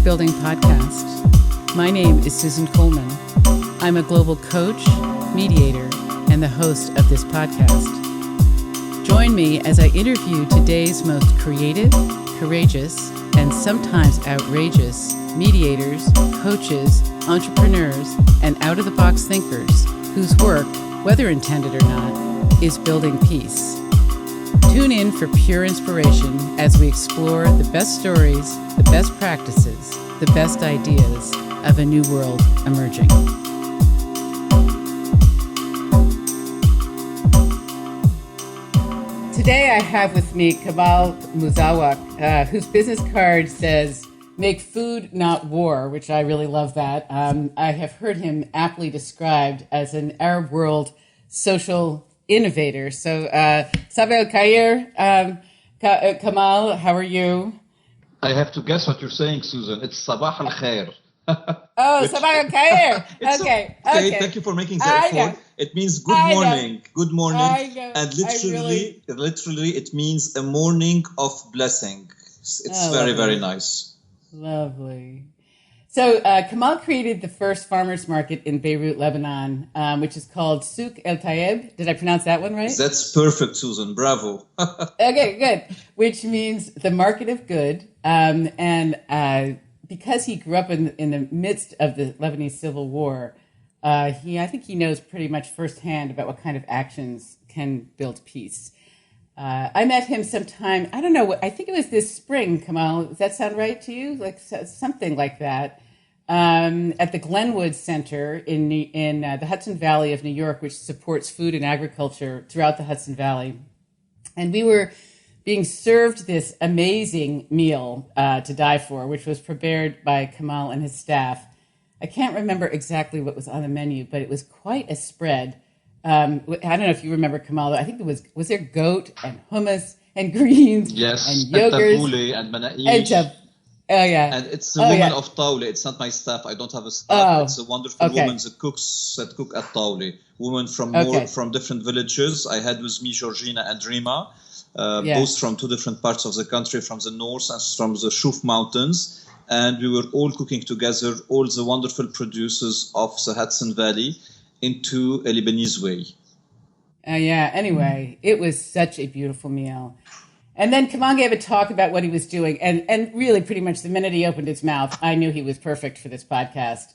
Building podcast. My name is Susan Coleman. I'm a global coach, mediator, and the host of this podcast. Join me as I interview today's most creative, courageous, and sometimes outrageous mediators, coaches, entrepreneurs, and out-of-the-box thinkers whose work, whether intended or not, is building peace. Tune in for pure inspiration as we explore the best stories, the best practices, the best ideas of a new world emerging. Today I have with me Kamal Mouzawak, whose business card says, "Make food, not war," which I really love that. I have heard him aptly described as an Arab world social innovator. So, Sabah al-Khair, Kamal, how are you? I have to guess what you're saying, Susan. It's Sabah al-Khair. Oh, Sabah al-Khair. Okay. Thank you for making the effort. It means good morning. Good morning. And literally, it means a morning of blessing. It's very nice. Lovely. So Kamal created the first farmers market in Beirut, Lebanon, which is called Souk El Tayeb. Did I pronounce that one right? That's perfect, Susan. Bravo. Okay, good. Which means the market of good. And because he grew up in the midst of the Lebanese Civil War, I think he knows pretty much firsthand about what kind of actions can build peace. I met him sometime, I don't know, I think it was this spring, Kamal. Does that sound right to you? Like something like that. At the Glynwood Center in the Hudson Valley of New York, which supports food and agriculture throughout the Hudson Valley. And we were being served this amazing meal to die for, which was prepared by Kamal and his staff. I can't remember exactly what was on the menu, but it was quite a spread. I don't know if you remember, Kamal. I think it was there goat and hummus and greens and yogurt and manaish. Oh yeah, and it's a woman of Tawli. It's not my staff. I don't have a staff. It's a wonderful woman that cook at Tawli. Women from different villages. I had with me Georgina and Rima, both from two different parts of the country, from the north and from the Shuf Mountains. And we were all cooking together, all the wonderful producers of the Hudson Valley, into a Lebanese way. Anyway, it was such a beautiful meal. And then Kamal gave a talk about what he was doing. And really, pretty much the minute he opened his mouth, I knew he was perfect for this podcast.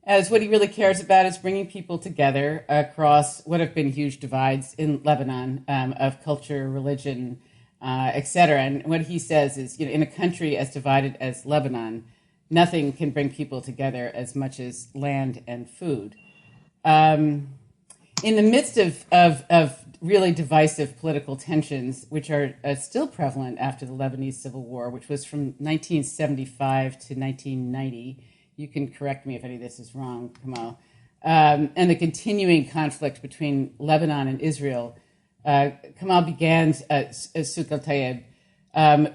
As what he really cares about is bringing people together across what have been huge divides in Lebanon of culture, religion, etc. And what he says is, in a country as divided as Lebanon, nothing can bring people together as much as land and food. In the midst of really divisive political tensions, which are still prevalent after the Lebanese Civil War, which was from 1975 to 1990. You can correct me if any of this is wrong, Kamal. And the continuing conflict between Lebanon and Israel, Kamal began Souk El Tayeb,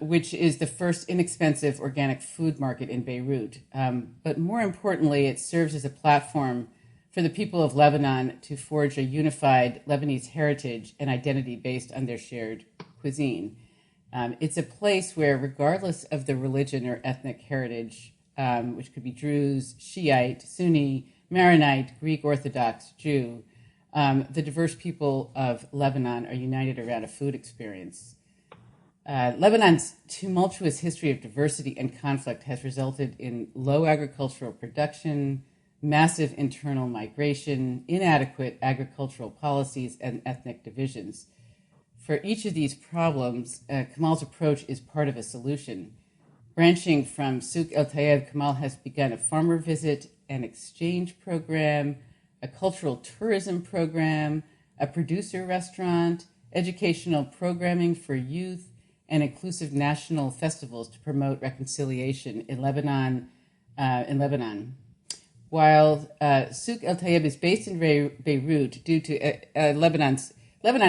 which is the first inexpensive organic food market in Beirut. But more importantly, it serves as a platform for the people of Lebanon to forge a unified Lebanese heritage and identity based on their shared cuisine. It's a place where, regardless of the religion or ethnic heritage, which could be Druze, Shiite, Sunni, Maronite, Greek Orthodox, Jew, the diverse people of Lebanon are united around a food experience. Lebanon's tumultuous history of diversity and conflict has resulted in low agricultural production, massive internal migration, inadequate agricultural policies, and ethnic divisions. For each of these problems, Kamal's approach is part of a solution. Branching from Souk El Tayeb, Kamal has begun a farmer visit, an exchange program, a cultural tourism program, a producer restaurant, educational programming for youth, and inclusive national festivals to promote reconciliation in Lebanon. While Souk El Tayeb is based in Beirut, due to Lebanon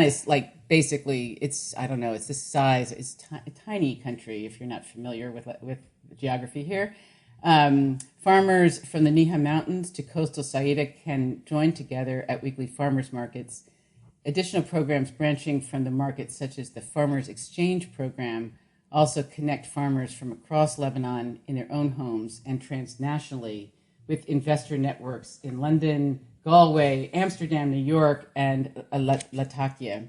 is like basically it's the size, it's a tiny country if you're not familiar with the geography here. Farmers from the Niha Mountains to coastal Saida can join together at weekly farmers markets. Additional programs branching from the market, such as the Farmers Exchange Program, also connect farmers from across Lebanon in their own homes and transnationally with investor networks in London, Galway, Amsterdam, New York, and Latakia.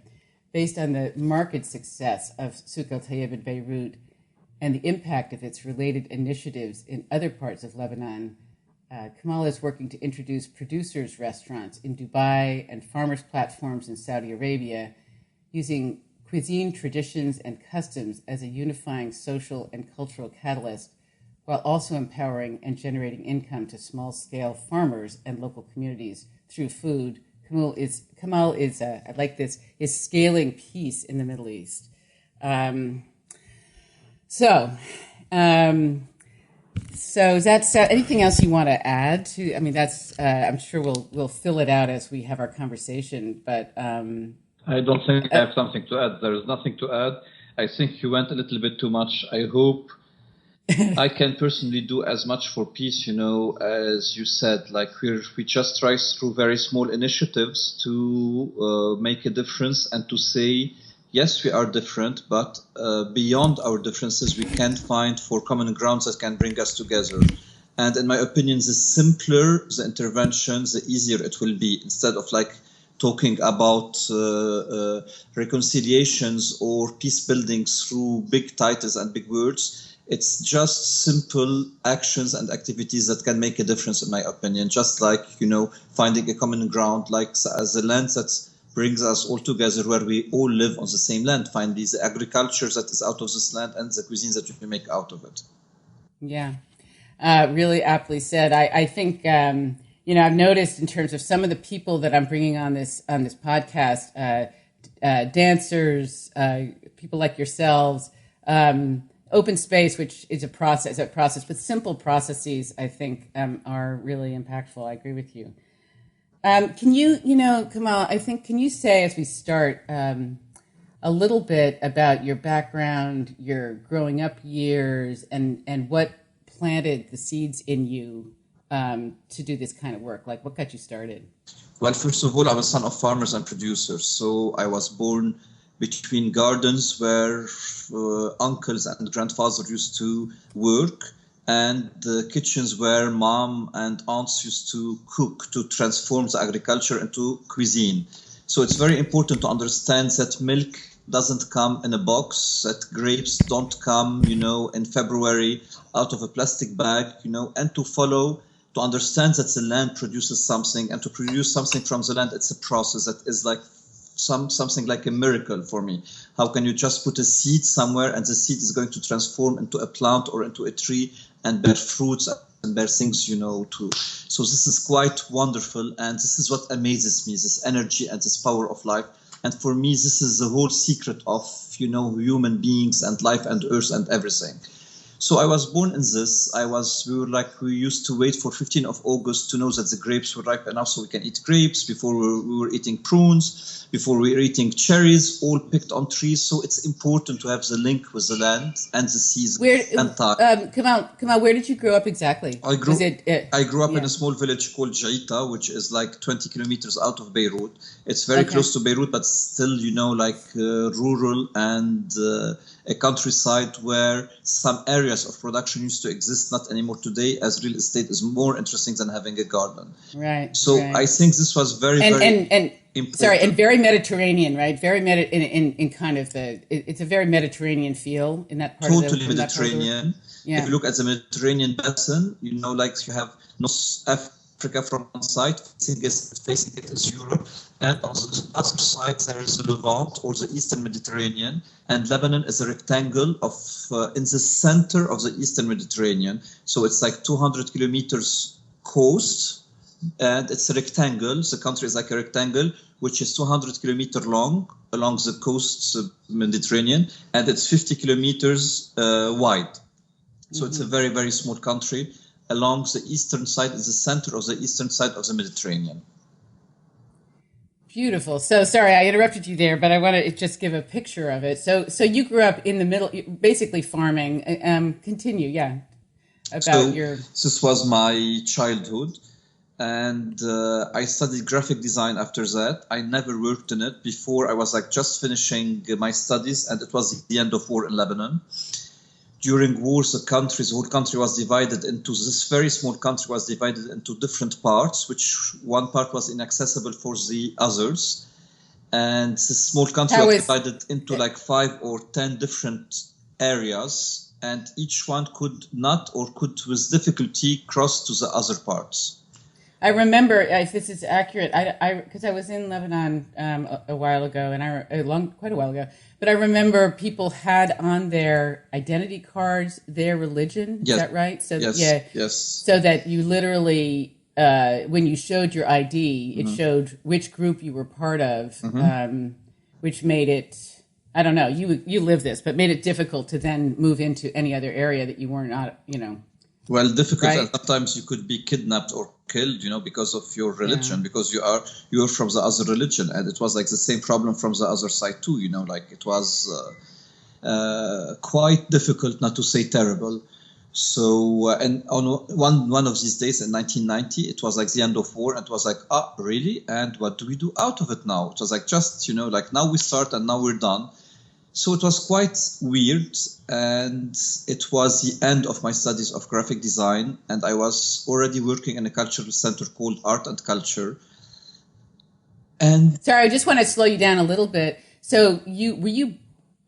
Based on the market success of Souk El Tayeb in Beirut and the impact of its related initiatives in other parts of Lebanon, Kamal is working to introduce producers' restaurants in Dubai and farmers' platforms in Saudi Arabia, using cuisine traditions and customs as a unifying social and cultural catalyst, while also empowering and generating income to small-scale farmers and local communities through food. Kamal is I like this, is scaling peace in the Middle East. So is that anything else you want to add to? I mean, that's I'm sure we'll fill it out as we have our conversation. But I don't think I have something to add. There is nothing to add. I think you went a little bit too much. I hope I can personally do as much for peace, as you said. Like we just try through very small initiatives to make a difference and to say, yes, we are different, but beyond our differences, we can find for common grounds that can bring us together. And in my opinion, the simpler the intervention, the easier it will be. Instead of talking about reconciliations or peace building through big titles and big words, it's just simple actions and activities that can make a difference, in my opinion. Just finding a common ground, as a land that brings us all together, where we all live on the same land. Find the agriculture that is out of this land and the cuisines that we make out of it. Yeah, really aptly said. I think I've noticed in terms of some of the people that I'm bringing on this podcast, dancers, people like yourselves. Open space, which is a process, but simple processes, I think, are really impactful. I agree with you. Can you, Kamal, can you say, as we start, a little bit about your background, your growing up years, and what planted the seeds in you to do this kind of work? Like, what got you started? Well, first of all, I'm a son of farmers and producers. So I was born between gardens where uncles and grandfathers used to work, and the kitchens where mom and aunts used to cook to transform the agriculture into cuisine. So it's very important to understand that milk doesn't come in a box, that grapes don't come, in February out of a plastic bag, and to understand that the land produces something, and to produce something from the land, it's a process that is something like a miracle for me. How can you just put a seed somewhere and the seed is going to transform into a plant or into a tree and bear fruits and bear things, too. So this is quite wonderful, and this is what amazes me, this energy and this power of life. And for me, this is the whole secret of, human beings and life and earth and everything. So I was born in this. We used to wait for 15th of August to know that the grapes were ripe enough so we can eat grapes. Before we were eating prunes, before we were eating cherries, all picked on trees. So it's important to have the link with the land and the season and time. Kamal, where did you grow up exactly? I grew up in a small village called Jaita, which is 20 kilometers out of Beirut. It's very close to Beirut, but still, rural and a countryside where some areas of production used to exist, not anymore today, as real estate is more interesting than having a garden. Right. So I think this was very important. Sorry, and very Mediterranean, right? Very in kind of it's a very Mediterranean feel in that part of the Totally Mediterranean. Yeah. If you look at the Mediterranean basin, you have North Africa from one side, facing it is Europe, and on the other side there is the Levant or the Eastern Mediterranean, and Lebanon is a rectangle in the center of the Eastern Mediterranean. So it's 200 kilometers coast, and it's a rectangle. The country is like a rectangle, which is 200 kilometers long along the coast Mediterranean, and it's 50 kilometers wide. So it's a very, very small country. Along the eastern side is the center of the eastern side of the Mediterranean. Beautiful. So sorry, I interrupted you there, but I want to just give a picture of it. So you grew up in the middle, basically farming. Continue, yeah. This was my childhood. And I studied graphic design after that. I never worked in it before. I was like just finishing my studies, and it was the end of war in Lebanon. During wars, the whole country was divided into, this very small country was divided into different parts, which one part was inaccessible for the others. And this small country was divided into like 5 or 10 different areas, and each one could not, or could with difficulty, cross to the other parts. I remember, if this is accurate, because I was in Lebanon a while ago, and quite a while ago. But I remember people had on their identity cards their religion. Is that right? So yes. So that you literally, when you showed your ID, it showed which group you were part of, which made it, I don't know, you live this, but made it difficult to then move into any other area that you were not, Well, difficult, right? And sometimes you could be kidnapped or killed, because of your religion, because you're from the other religion, and it was like the same problem from the other side too. Like it was quite difficult, not to say terrible. So, and on one of these days in 1990, it was like the end of war, and it was like, really? And what do we do out of it now? It was like just, like now we start and now we're done. So it was quite weird, and it was the end of my studies of graphic design, and I was already working in a cultural center called Art and Culture. And sorry, I just want to slow you down a little bit. So were you?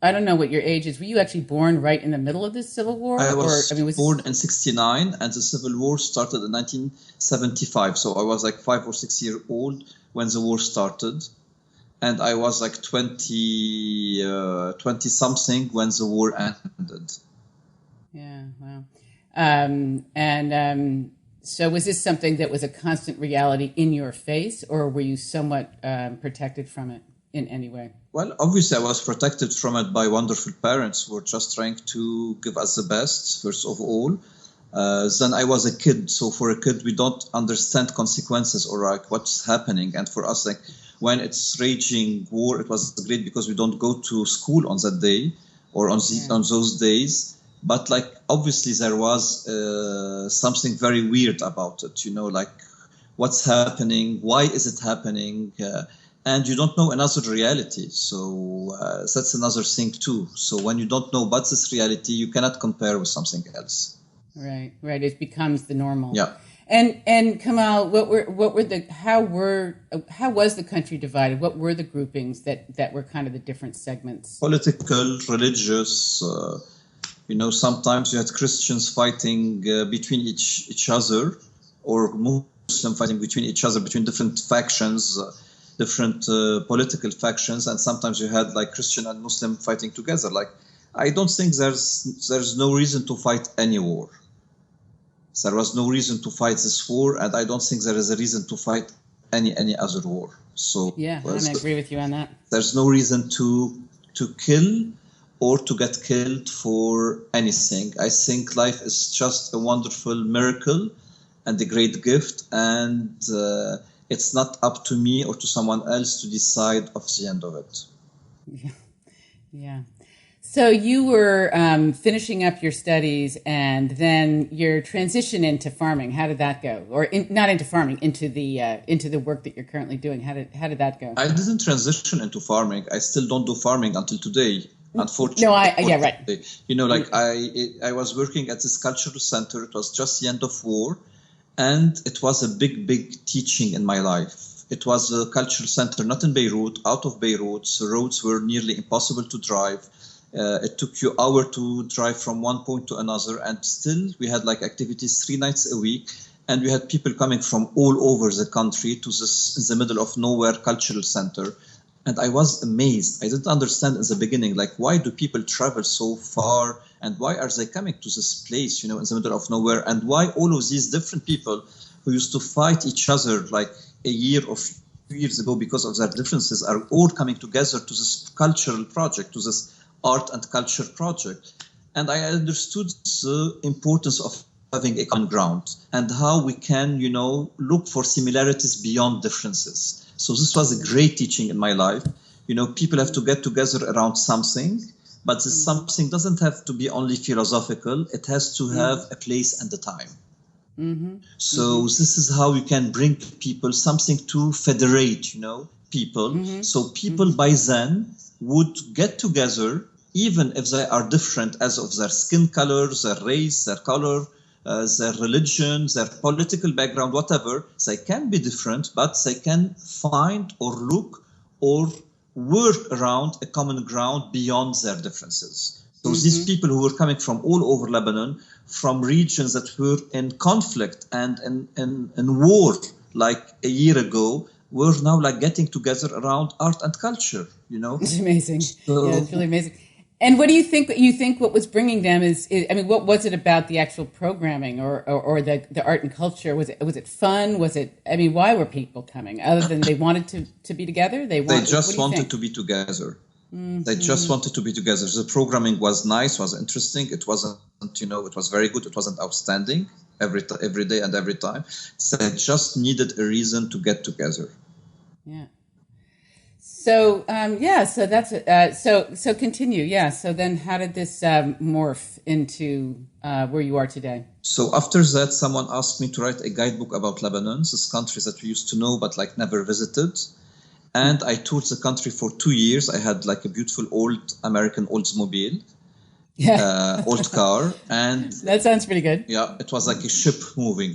I don't know what your age is. Were you actually born right in the middle of this civil war? I was born in 1969, and the civil war started in 1975. So I was like 5 or 6 years old when the war started. And I was like 20 something when the war ended. Yeah, wow. So was this something that was a constant reality in your face, or were you somewhat protected from it in any way? Well, obviously I was protected from it by wonderful parents who were just trying to give us the best, first of all. Then I was a kid. So for a kid, we don't understand consequences or like what's happening. And for us, like, when it's raging war, it was great because we don't go to school on that day or on those days. But like obviously there was something very weird about it, like what's happening, why is it happening, and you don't know another reality. So that's another thing too. So when you don't know about this reality, you cannot compare with something else. Right. It becomes the normal. Yeah. And Kamal, how was the country divided? What were the groupings that were kind of the different segments? Political, religious. Sometimes you had Christians fighting between each other, or Muslim fighting between each other, between different factions, different political factions, and sometimes you had like Christian and Muslim fighting together. Like, I don't think there's no reason to fight any war. There was no reason to fight this war, and I don't think there is a reason to fight any other war. So yeah, I agree with you on that. There's no reason to kill or to get killed for anything. I think life is just a wonderful miracle and a great gift, and it's not up to me or to someone else to decide of the end of it. Yeah. So you were finishing up your studies, and then your transition into farming. How did that go? Or not into farming, into the work that you're currently doing. How did that go? I didn't transition into farming. I still don't do farming until today. Unfortunately, no, right. I was working at this cultural center. It was just the end of war, and it was a big teaching in my life. It was a cultural center, not in Beirut, out of Beirut. The roads were nearly impossible to drive. It took you an hour to drive from one point to another, and still we had like activities 3 nights a week, and we had people coming from all over the country to this in the middle of nowhere cultural center. And I was amazed. I didn't understand in the beginning, like, why do people travel so far, and why are they coming to this place, in the middle of nowhere, and why all of these different people who used to fight each other like a year or 2 years ago because of their differences are all coming together to this cultural project, to this art and culture project. And I understood the importance of having a common ground and how we can, look for similarities beyond differences. So this was a great teaching in my life. People have to get together around something, but this something doesn't have to be only philosophical. It has to have a place and a time. So this is how you can bring people something to federate, people. So people by then would get together, even if they are different as of their skin color, their race, their color, their religion, their political background, whatever. They can be different, but they can find or look or work around a common ground beyond their differences. So these people who were coming from all over Lebanon, from regions that were in conflict and in war like a year ago, were now like getting together around art and culture, It's amazing. So, it's really amazing. And what do you think? What was bringing them what was it about the actual programming or the art and culture? Was it fun? Why were people coming? Other than they wanted to be together? They just wanted to be together. They just wanted to be together. The programming was nice, was interesting. It wasn't, it was very good. It wasn't outstanding every day and every time. So they just needed a reason to get together. Yeah. So so that's so continue. Yeah. So then, how did this morph into where you are today? So after that, someone asked me to write a guidebook about Lebanon, this country that we used to know but like never visited. And I toured the country for 2 years. I had like a beautiful old American Oldsmobile, old car, and that sounds pretty good. Yeah, it was like a ship moving,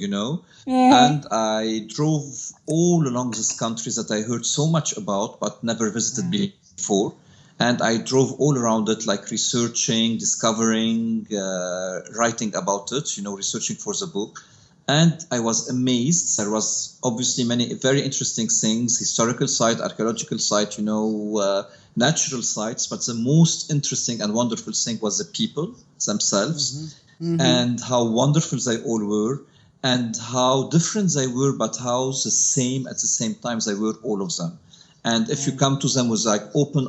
And I drove all along this country that I heard so much about but never visited before. And I drove all around it, like researching, discovering, writing about it, researching for the book. And I was amazed. There was obviously many very interesting things, historical site, archaeological site, natural sites. But the most interesting and wonderful thing was the people themselves and how wonderful they all were and how different they were, but how the same at the same time they were, all of them. And if you come to them with like open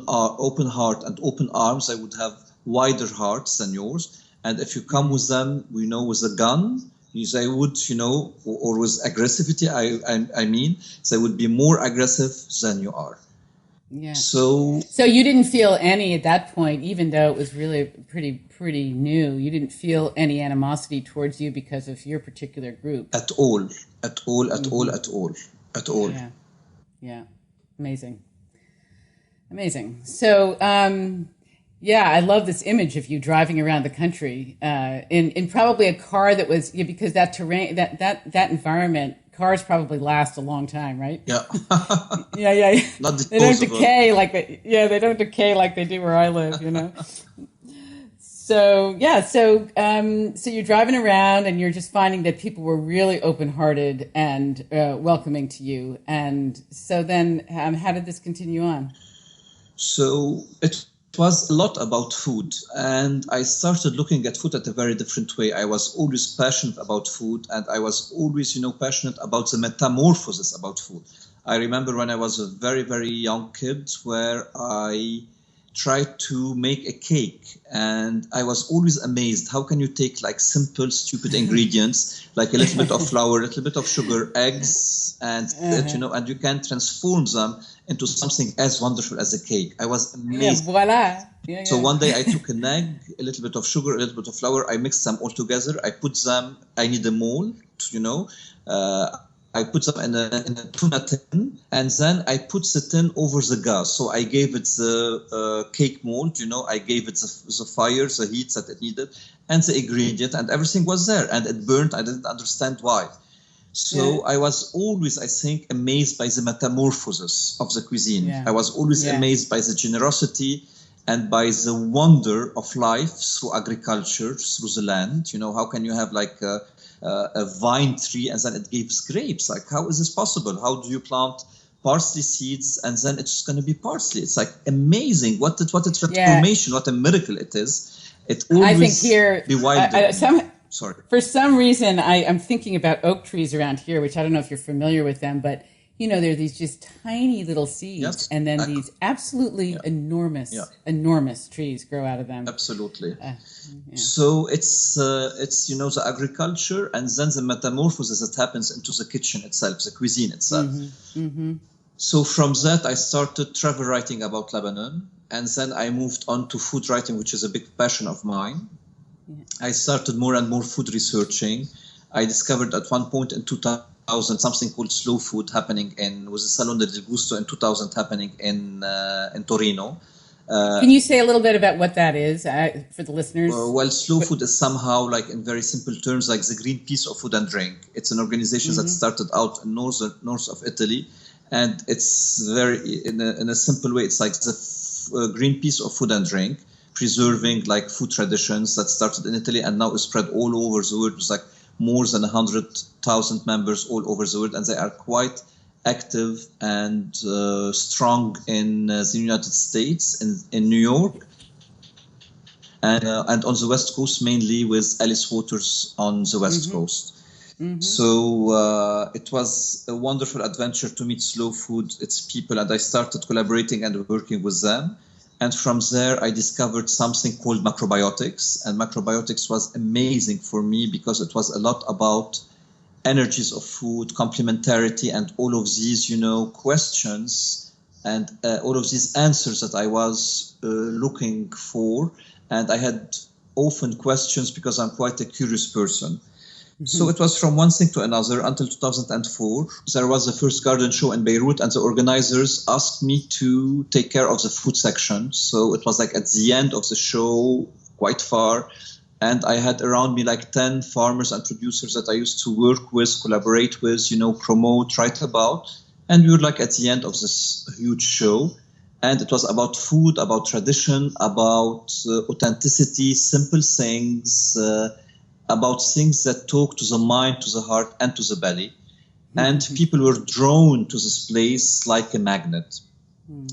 heart and open arms, they would have wider hearts than yours. And if you come with them, with a gun, they would, or with aggressivity, I mean, they would be more aggressive than you are. Yeah. So you didn't feel any at that point, even though it was really pretty new. You didn't feel any animosity towards you because of your particular group. At all. Yeah. Yeah. Amazing. So, I love this image of you driving around the country in probably a car that was because that terrain, that environment, cars probably last a long time, right? Yeah. Yeah. Not they don't decay they don't decay like they do where I live, So you're driving around and you're just finding that people were really open-hearted and welcoming to you. And so then, how did this continue on? So it was a lot about food, and I started looking at food at a very different way. I was always passionate about food, and I was always, passionate about the metamorphosis about food. I remember when I was a very, very young kid where I tried to make a cake, and I was always amazed. How can you take like simple, stupid ingredients, like a little bit of flour, a little bit of sugar, eggs, and and you can transform them into something as wonderful as a cake. I was amazed. Voila. So one day I took an egg, a little bit of sugar, a little bit of flour. I mixed them all together. I put them. I need a mold, I put them in a tuna tin, and then I put the tin over the gas. So I gave it the cake mold, I gave it the fire, the heat that it needed, and the ingredient, and everything was there. And it burned. I didn't understand why. So I was always, I think, amazed by the metamorphosis of the cuisine. I was always amazed by the generosity and by the wonder of life through agriculture, through the land. How can you have like a vine tree and then it gives grapes? Like, how is this possible? How do you plant parsley seeds and then it's going to be parsley? It's like amazing. What a transformation, what a miracle it is. It always I think here, bewildering. Sorry. For some reason, I'm thinking about oak trees around here, which I don't know if you're familiar with them, but there are these just tiny little seeds, and then these absolutely enormous trees grow out of them. Absolutely. So it's the agriculture and then the metamorphosis that happens into the kitchen itself, the cuisine itself. So from that, I started travel writing about Lebanon, and then I moved on to food writing, which is a big passion of mine. I started more and more food researching. I discovered at one point in 2000 something called slow food happening was a Salone del Gusto in 2000 happening in Torino. Can you say a little bit about what that is for the listeners? Well, slow food is somehow, like in very simple terms, like the Greenpeace of food and drink. It's an organization that started out in north of Italy, and it's very in a simple way. It's like the Greenpeace of food and drink, preserving like food traditions that started in Italy and now is spread all over the world. It's like more than 100,000 members all over the world, and they are quite active and strong in the United States, in New York, and on the West Coast, mainly with Alice Waters on the West Coast. So it was a wonderful adventure to meet Slow Food, its people, and I started collaborating and working with them. And from there, I discovered something called macrobiotics, and macrobiotics was amazing for me because it was a lot about energies of food, complementarity, and all of these, questions and all of these answers that I was looking for. And I had often questions because I'm quite a curious person. So it was from one thing to another until 2004. There was the first garden show in Beirut, and the organizers asked me to take care of the food section. So it was like at the end of the show, quite far. And I had around me like 10 farmers and producers that I used to work with, collaborate with, promote, write about. And we were like at the end of this huge show. And it was about food, about tradition, about authenticity, simple things, about things that talk to the mind, to the heart, and to the belly. And people were drawn to this place like a magnet.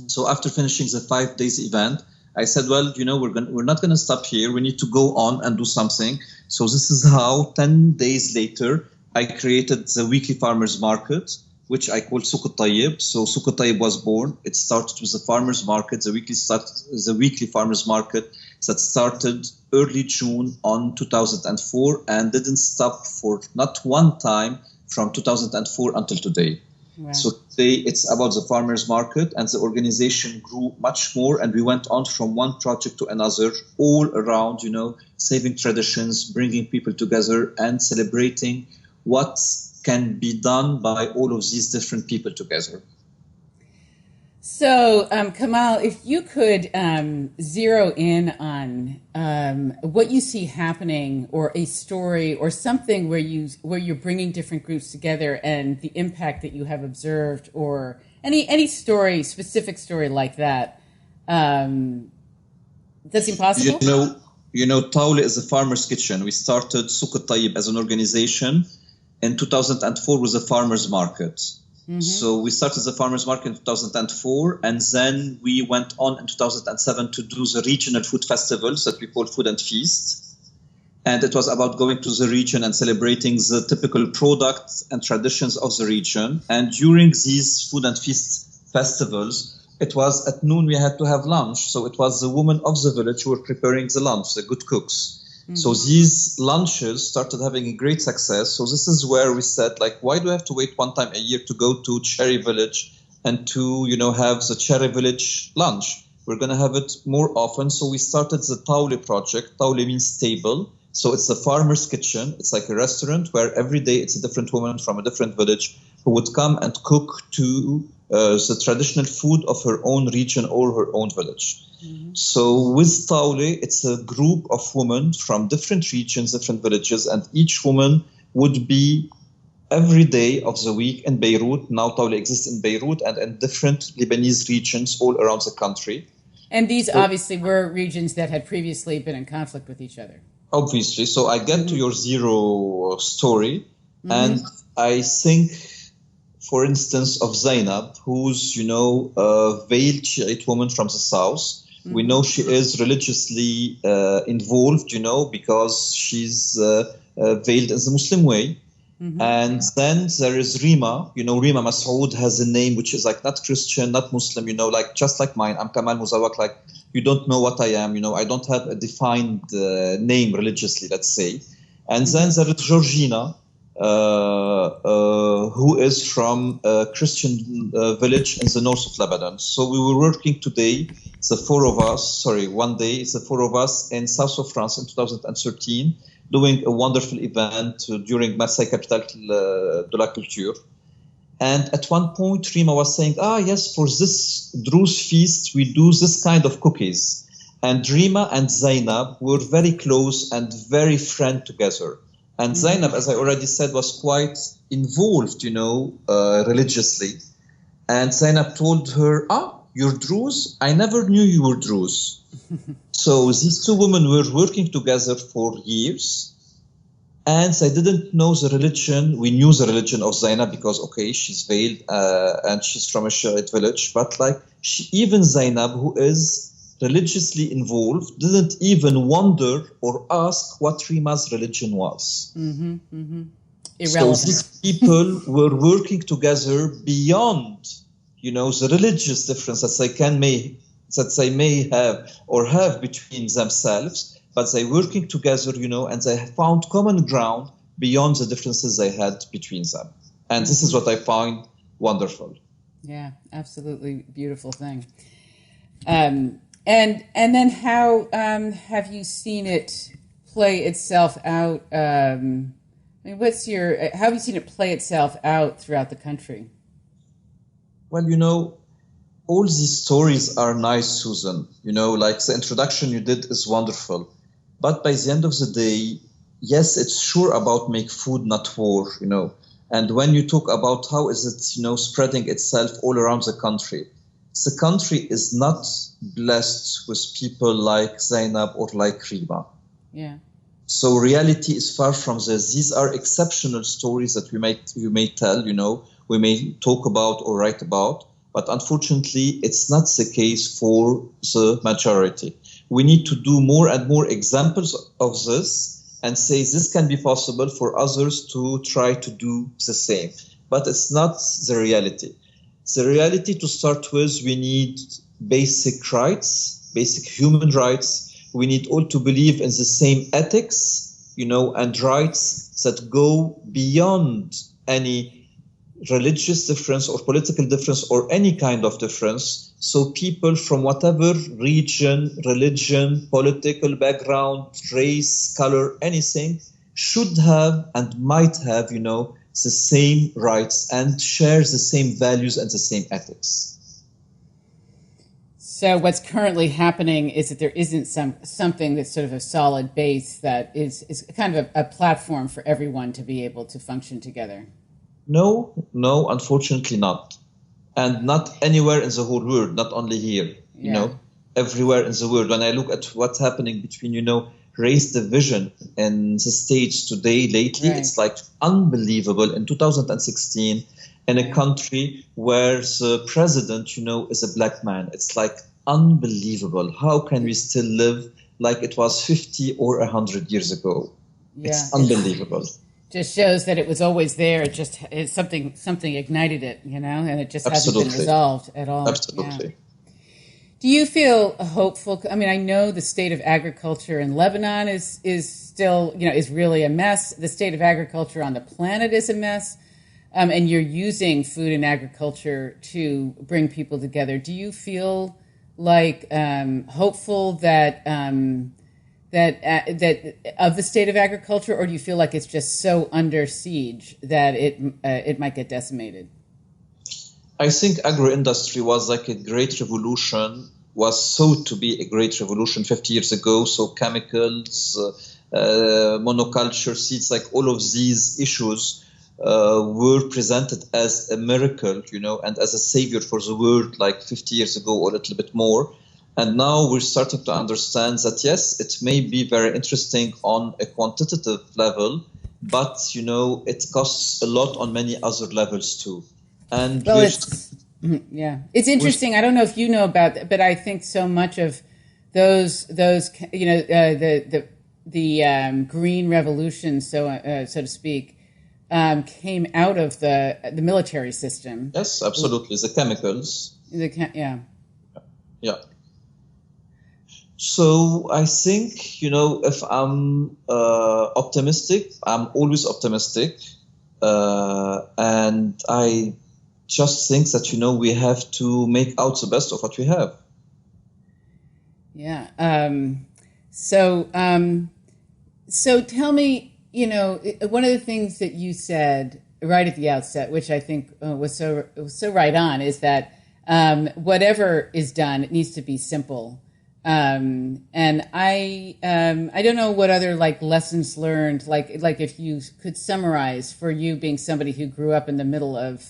So after finishing the 5 days event, I said, well, we're not going to stop here. We need to go on and do something. So this is how 10 days later, I created the weekly farmers market, which I called Souk al-Tayyib. So Souk al-Tayyib was born. It started with the farmers market, the weekly farmers market that started early June on 2004 and didn't stop for not one time from 2004 until today. Wow. So today it's about the farmers market, and the organization grew much more, and we went on from one project to another all around, saving traditions, bringing people together and celebrating what can be done by all of these different people together. So, Kamal, if you could zero in on what you see happening, or a story, or something where you're bringing different groups together, and the impact that you have observed, or any story, specific story like that, does that seem possible? Tawle is a farmer's kitchen. We started Souk al-Tayyib as an organization in 2004 with a farmer's market. So we started the farmers market in 2004, and then we went on in 2007 to do the regional food festivals that we call Food and Feast. And it was about going to the region and celebrating the typical products and traditions of the region. And during these Food and Feast festivals, it was at noon we had to have lunch. So it was the women of the village who were preparing the lunch, the good cooks. So these lunches started having a great success. So this is where we said, why do we have to wait one time a year to go to Cherry Village and to, have the Cherry Village lunch? We're going to have it more often. So we started the Tawle project. Tawle means table. So it's a farmer's kitchen. It's like a restaurant where every day it's a different woman from a different village who would come and cook to the traditional food of her own region or her own village. So with Tawle, it's a group of women from different regions, different villages, and each woman would be every day of the week in Beirut. Now Tawle exists in Beirut and in different Lebanese regions all around the country. And these obviously were regions that had previously been in conflict with each other. Obviously. So I get to your zero story, and I think, for instance, of Zainab, who's, a veiled Shiite woman from the south. We know she is religiously involved, because she's veiled in the Muslim way. And then there is Rima. Rima Masoud has a name which is not Christian, not Muslim, just like mine. I'm Kamal Mouzawak. You don't know what I am. I don't have a defined name religiously, let's say. And then there is Georgina, who is from a Christian village in the north of Lebanon. So we were working today, one day, the four of us in south of France in 2013, doing a wonderful event during Marseille Capitale de la Culture. And at one point, Rima was saying, yes, for this Druze feast, we do this kind of cookies. And Rima and Zainab were very close and very friend together. And Zainab, as I already said, was quite involved, religiously. And Zainab told her, you're Druze? I never knew you were Druze. So these two women were working together for years. And I didn't know the religion. We knew the religion of Zainab because, she's veiled and she's from a Shiite village. But even Zainab, who is religiously involved, didn't even wonder or ask what Rima's religion was. Irrelevant. So these people were working together beyond, the religious difference that they may have between themselves. But they working together, and they found common ground beyond the differences they had between them. And this is what I find wonderful. Yeah, absolutely beautiful thing. And then how have you seen it play itself out? How have you seen it play itself out throughout the country? Well, all these stories are nice, Susan. The introduction you did is wonderful. But by the end of the day, yes, it's sure about make food, not war, And when you talk about how is it, spreading itself all around the country is not blessed with people like Zainab or like Rima. Yeah. So reality is far from this. These are exceptional stories that you may tell, we may talk about or write about. But unfortunately, it's not the case for the majority. We need to do more and more examples of this and say this can be possible for others to try to do the same. But it's not the reality. The reality to start with, we need basic rights, basic human rights. We need all to believe in the same ethics, and rights that go beyond any religious difference or political difference or any kind of difference. So people from whatever region, religion, political background, race, color, anything, should have and might have, the same rights and share the same values and the same ethics. So what's currently happening is that there isn't something that's sort of a solid base that is kind of a platform for everyone to be able to function together. No, unfortunately not. And not anywhere in the whole world, not only here, everywhere in the world. When I look at what's happening between, race division in the States today, lately, right. It's unbelievable. In 2016, in a country where the president, is a black man, it's unbelievable. How can we still live like it was 50 or 100 years ago? Yeah, it's unbelievable. Just shows that it was always there. It's something ignited it, and it just hasn't been resolved at all. Absolutely. Yeah. Do you feel hopeful? I mean, I know the state of agriculture in Lebanon is still, is really a mess. The state of agriculture on the planet is a mess. And you're using food and agriculture to bring people together. Do you feel hopeful that of the state of agriculture, or do you feel like it's just so under siege that it might get decimated? I think agro-industry was a great revolution, was thought to be a great revolution 50 years ago. So chemicals, monoculture, seeds, all of these issues were presented as a miracle, and as a savior for the world 50 years ago or a little bit more. And now we're starting to understand that, yes, it may be very interesting on a quantitative level, but, it costs a lot on many other levels too. And it's interesting. I don't know if you know about that, but I think so much of those the green revolution, so to speak, came out of the military system. Yes, absolutely. The chemicals. Yeah. So I think, if I'm optimistic, I'm always optimistic. And I just think that, we have to make out the best of what we have. Yeah. So So tell me, one of the things that you said right at the outset, which I think was so right on, is that whatever is done, it needs to be simple. And I don't know what other lessons learned, like if you could summarize for you being somebody who grew up in the middle of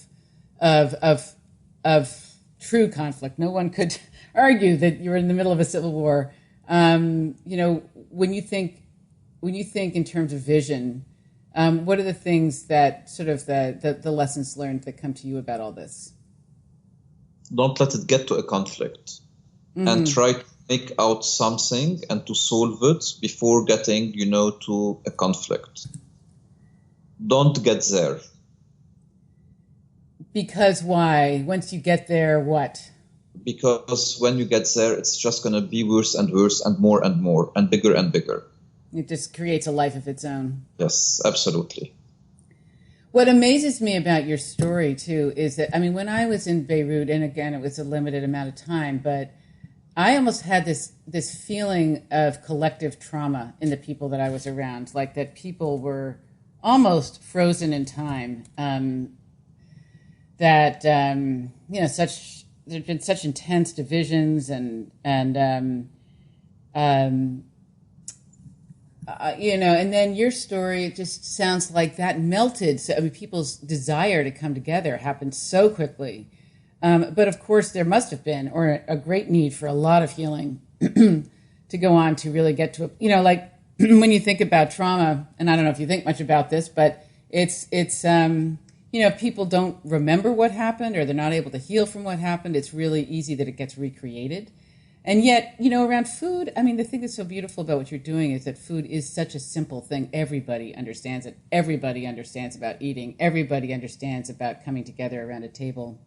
true conflict. No one could argue that you're in the middle of a civil war. When you think in terms of vision, what are the things that sort of the lessons learned that come to you about all this? Don't let it get to a conflict, and try to make out something and to solve it before getting, to a conflict. Don't get there. Because why? Once you get there, what? Because when you get there, it's just going to be worse and worse and more and bigger and bigger. It just creates a life of its own. Yes, absolutely. What amazes me about your story, too, is that, when I was in Beirut, and again, it was a limited amount of time, but I almost had this feeling of collective trauma in the people that I was around, like that people were almost frozen in time, there've been such intense divisions and then your story, it just sounds like that melted. So people's desire to come together happened so quickly. But of course there must have been, or a great need for a lot of healing to go on to really get to when you think about trauma, and I don't know if you think much about this, but it's people don't remember what happened, or they're not able to heal from what happened. It's really easy that it gets recreated. And yet, around food, the thing that's so beautiful about what you're doing is that food is such a simple thing. Everybody understands it. Everybody understands about eating. Everybody understands about coming together around a table.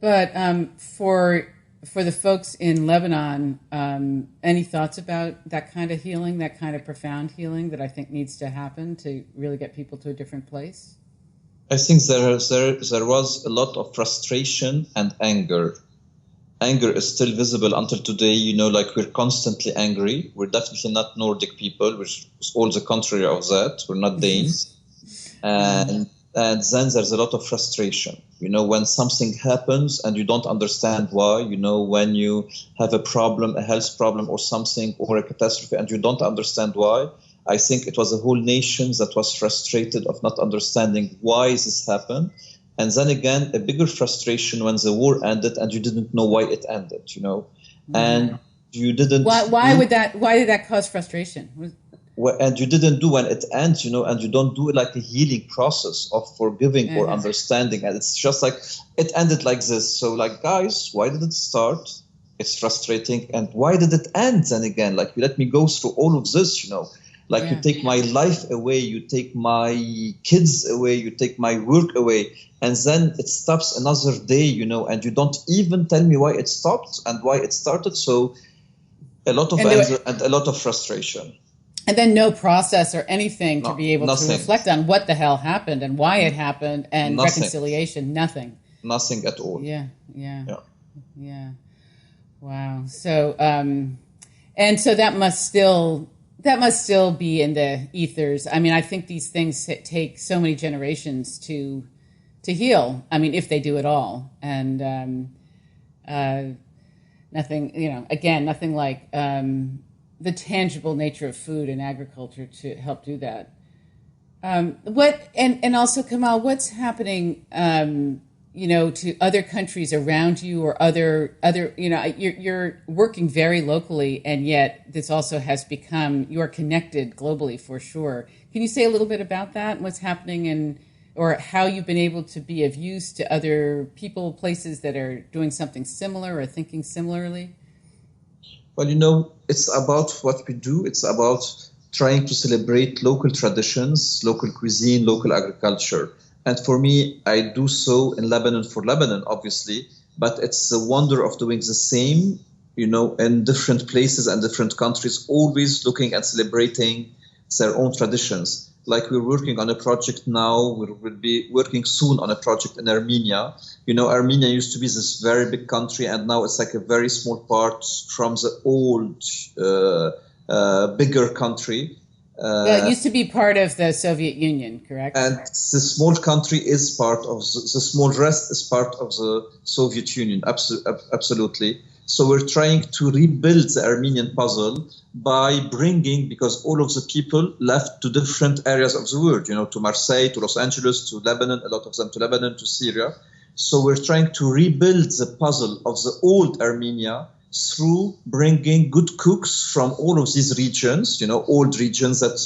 But for the folks in Lebanon, any thoughts about that kind of healing, that kind of profound healing that I think needs to happen to really get people to a different place? I think there was a lot of frustration and anger. Anger is still visible until today, we're constantly angry. We're definitely not Nordic people, which is all the contrary of that. We're not Danes. And then there's a lot of frustration. When something happens and you don't understand why, when you have a problem, a health problem or something, or a catastrophe, and you don't understand why, I think it was a whole nation that was frustrated of not understanding why this happened. And then again, a bigger frustration when the war ended and you didn't know why it ended, and you didn't. Why did that cause frustration? And you didn't do when it ends, and you don't do it like a healing process of forgiving or understanding. And it's just like, it ended like this. So guys, why did it start? It's frustrating. And why did it end then again? You let me go through all of this, you take my life away, you take my kids away, you take my work away. And then it stops another day, and you don't even tell me why it stopped and why it started. So a lot of anger and a lot of frustration. And then no process or anything to be able to reflect on what the hell happened and why it happened, and reconciliation, nothing. Nothing at all. Yeah. Wow. So, and so that must still be in the ethers. I think these things take so many generations to heal. If they do at all. And nothing like the tangible nature of food and agriculture to help do that. And also, Kamal, what's happening, to other countries around you, or other, you're working very locally, and yet this also has become, you're connected globally for sure. Can you say a little bit about that and what's happening, or how you've been able to be of use to other people, places that are doing something similar or thinking similarly? Well, it's about what we do. It's about trying to celebrate local traditions, local cuisine, local agriculture. And for me, I do so in Lebanon for Lebanon, obviously, but it's the wonder of doing the same, in different places and different countries, always looking at celebrating their own traditions. We're working on a project now, we will be working soon on a project in Armenia. Armenia used to be this very big country, and now it's like a very small part from the old bigger country. It used to be part of the Soviet Union, correct? And the small country is part of the small rest is part of the Soviet Union, absolutely. So we're trying to rebuild the Armenian puzzle by bringing, because all of the people left to different areas of the world, to Marseille, to Los Angeles, to Lebanon, a lot of them to Lebanon, to Syria. So we're trying to rebuild the puzzle of the old Armenia through bringing good cooks from all of these regions, old regions that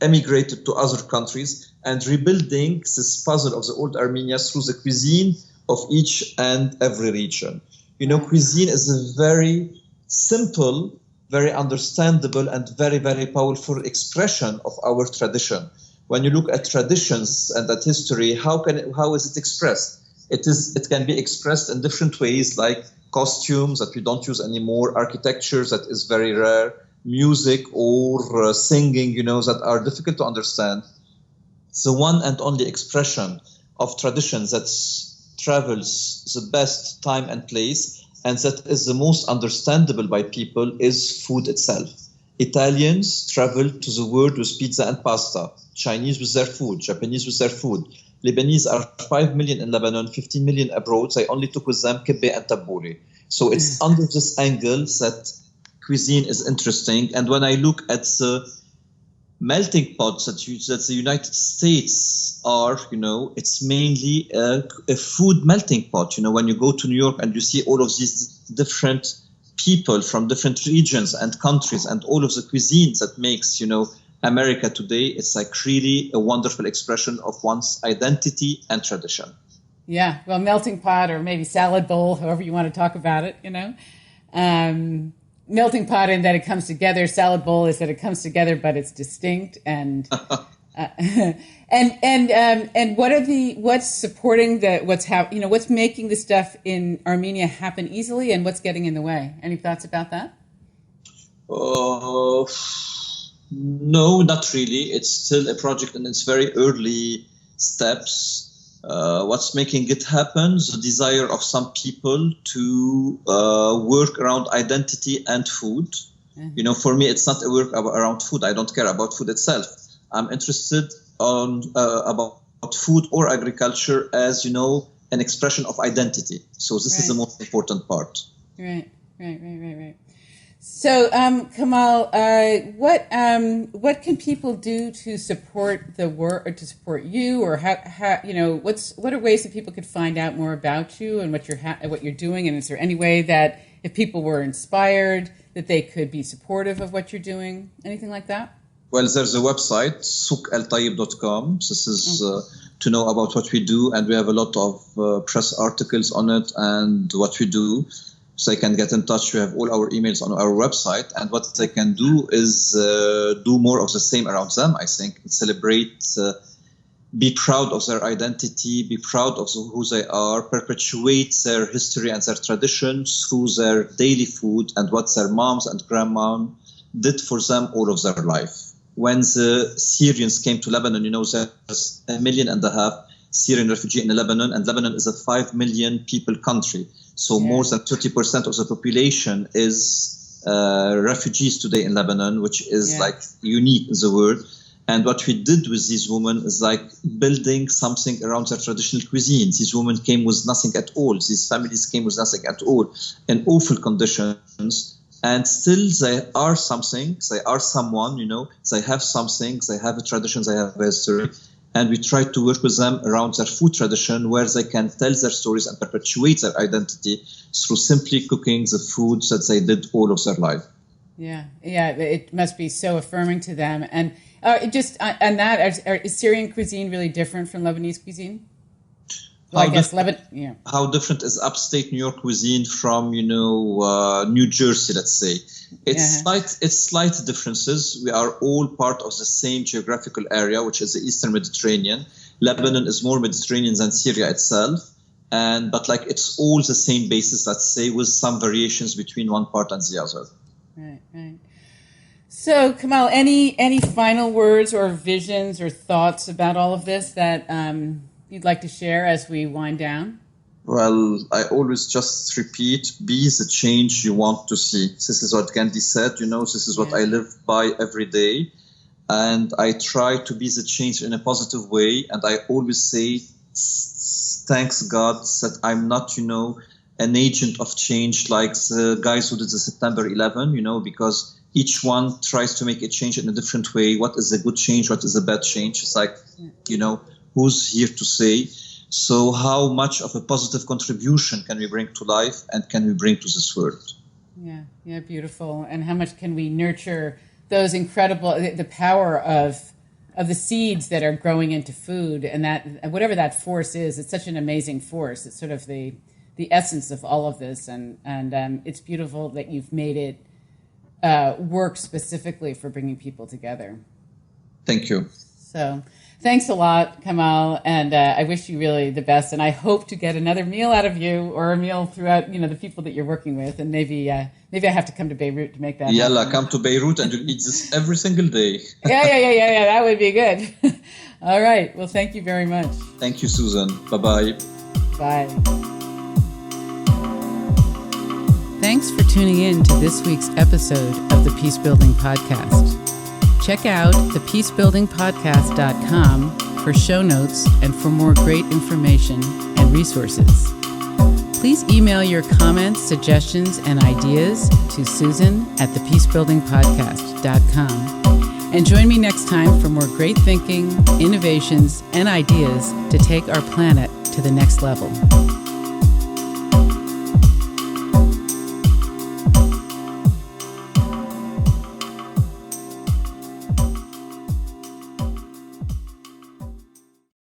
emigrated to other countries, and rebuilding this puzzle of the old Armenia through the cuisine of each and every region. Cuisine is a very simple, very understandable, and very, very powerful expression of our tradition. When you look at traditions and at history, how is it expressed? It can be expressed in different ways, like costumes that we don't use anymore, architecture that is very rare, music or singing, that are difficult to understand. The one and only expression of tradition that travels the best time and place, and that is the most understandable by people, is food itself. Italians travel to the world with pizza and pasta, Chinese with their food, Japanese with their food. Lebanese are 5 million in Lebanon, 15 million abroad. They only took with them kibbeh and tabbouleh. So it's under this angle that cuisine is interesting. And when I look at the melting pot that the United States are, it's mainly a food melting pot. When you go to New York and you see all of these different people from different regions and countries and all of the cuisines that makes, America today, it's like really a wonderful expression of one's identity and tradition. Yeah, well, melting pot or maybe salad bowl, however you want to talk about it, melting pot in that it comes together. Salad bowl is that it comes together, but it's distinct. And and what's supporting what's making the stuff in Armenia happen easily, and what's getting in the way? Any thoughts about that? No, not really. It's still a project in its very early steps. What's making it happen? The desire of some people to work around identity and food. Mm-hmm. For me, it's not a work around food. I don't care about food itself. I'm interested about food or agriculture as, an expression of identity. So this is the most important part. Right. So, Kamal, what can people do to support the work, or to support you, or what are ways that people could find out more about you and what you're doing? And is there any way that if people were inspired, that they could be supportive of what you're doing? Anything like that? Well, there's a website, soukaltayyib.com. This is to know about what we do, and we have a lot of press articles on it and what we do. So they can get in touch. We have all our emails on our website. And what they can do is do more of the same around them, I think. Celebrate, be proud of their identity, be proud of who they are, perpetuate their history and their traditions through their daily food and what their moms and grandmom did for them all of their life. When the Syrians came to Lebanon, there's 1.5 million Syrian refugees in Lebanon, and Lebanon is a 5 million people country. So more than 30% of the population is refugees today in Lebanon, which is like unique in the world. And what we did with these women is like building something around their traditional cuisine. These women came with nothing at all. These families came with nothing at all in awful conditions. And still they are something, they are someone, they have something, they have a tradition, they have a history. And we try to work with them around their food tradition, where they can tell their stories and perpetuate their identity through simply cooking the foods that they did all of their life. Yeah, it must be so affirming to them. And is Syrian cuisine really different from Lebanese cuisine? Well, How different is upstate New York cuisine from, New Jersey, let's say? It's slight differences. We are all part of the same geographical area, which is the Eastern Mediterranean. Lebanon is more Mediterranean than Syria itself. But it's all the same basis, let's say, with some variations between one part and the other. Right. So, Kamal, any final words or visions or thoughts about all of this that you'd like to share as we wind down? Well, I always just repeat, be the change you want to see. This is what Gandhi said, this is what I live by every day. And I try to be the change in a positive way. And I always say, thanks God that I'm not, an agent of change like the guys who did the September 11, because each one tries to make a change in a different way. What is a good change? What is a bad change? It's like, who's here to say? So how much of a positive contribution can we bring to life and can we bring to this world? Yeah, beautiful. And how much can we nurture those incredible, the power of the seeds that are growing into food, and that whatever that force is, it's such an amazing force. It's sort of the essence of all of this, and it's beautiful that you've made it work specifically for bringing people together. Thank you. So thanks a lot, Kamal, and I wish you really the best, and I hope to get another meal out of you, or a meal throughout, the people that you're working with, and maybe I have to come to Beirut to make that happen. Come to Beirut and you'll eat this every single day. Yeah, that would be good. All right, well, thank you very much. Thank you, Susan. Bye-bye. Bye. Thanks for tuning in to this week's episode of the Peace Building Podcast. Check out thepeacebuildingpodcast.com for show notes and for more great information and resources. Please email your comments, suggestions, and ideas to susan@thepeacebuildingpodcast.com. And join me next time for more great thinking, innovations, and ideas to take our planet to the next level.